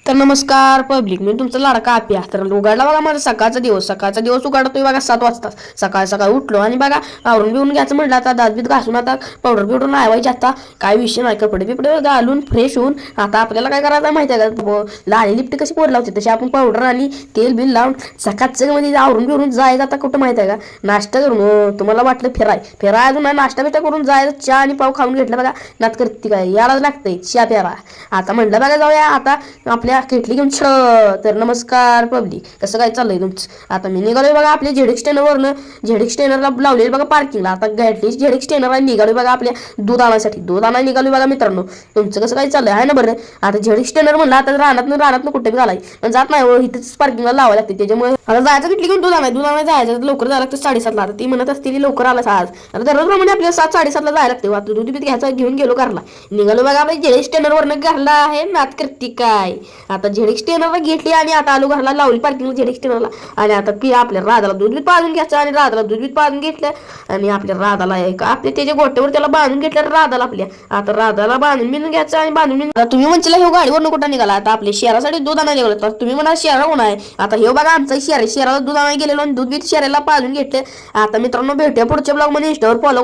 तर नमस्कार पब्लिक, मी तुमचा लाडका आप्या. तर उघडला बघा माझा सकाळचा दिवस उघडतोय बघा 7 वाजता. सकाळ उठलो आणि बघा आवरून बिवून घ्यायचं म्हटलं. आता दातबीत घासून आता पावडर बिवडर लावायची. आता काय विषय नाही, कपडे बिपडे घालून फ्रेश होऊन आता आपल्याला काय करायचं माहिती आहे का? लाली लिपटी कशी पोर लावते तशी आपण पावडर आणि तेल बिल लावून सकाळचं मध्ये आवरून बिवरून जायचं. आता कुठं माहिती आहे का? नाश्ता करून तुम्हाला वाटलं फिराय अजून नाश्ता बिष्टा करून जायचं. चहा आणि पाव खाऊन घेतलं बघा. नात करते काय यालाच लागतंय चहा प्यारा. आता म्हटलं बघा जाऊया आता आपल्या केटली घेऊन तर नमस्कार पब्लिक, कसं काय चाललंय तुमचं? आता मी निघालोय बघा आपल्या झेडिक्स स्टॅनरवरनं. झेडिक्स स्टॅनरला लावलेलं बघा पार्किंगला. आता ॲटलीस्ट झेडिक्स स्टॅनरला निघालोय बघा आपल्या दूध आणायसाठी. दूध आणायला निघालोय बघा मित्रांनो. तुमचं कसं काय चाललंय आहे ना बरं? आता झेडिक्स स्टॅनर म्हणलं आता रानातनं कुठे बी घालाय पण जात नाही हो, इथंच पार्किंगला लावायला लागते. त्याच्यामुळे आता जायचं किटली घेऊन दूध आणायला जायचं. लवकर जायला लागतं 7:30ला. आता ती म्हणत असतील लवकर आला आज. आता दररोजप्रमाणे आपल्याला 7-7:30ला जायला लागते. आता दूध बीत घ्यायचं घेऊन गेलो घरला. निघालो बघा आपल्या झेडिक्स स्टॅनरवरनं घरला आहे. नात करते काय आता झेडिक्स स्टॅनरला घेतली आणि आता आलो घरला. लावली पार्किंग झेडिक्स स्टॅनरला. आणि आता आपल्या राधाला दूध बीत पाजून घ्यायचं. आणि राधाला दूध बीत पाजून घेतलं आणि आपल्या राधाला आपल्या त्याच्या गोट्यावर त्याला बांधून घेतलं राधाला आपल्या. आता राधाला बांधून बिंदून घ्यायचं आणि बांधून बिंदून तुम्ही म्हणशील हे गाडीवर कुठं निघाला? आता आपल्या शहरासाठी दूध आणायला गेलो. तर तुम्ही म्हणा शहरा कोण आहे? आता हे बघा आमचा शहराला दूध आणायला गेलेलो आणि दूध बीत शहराला पाजून घेतलं. आता मित्रांनो भेटूया पुढच्या ब्लॉग मध्ये. इंस्टावर फॉलो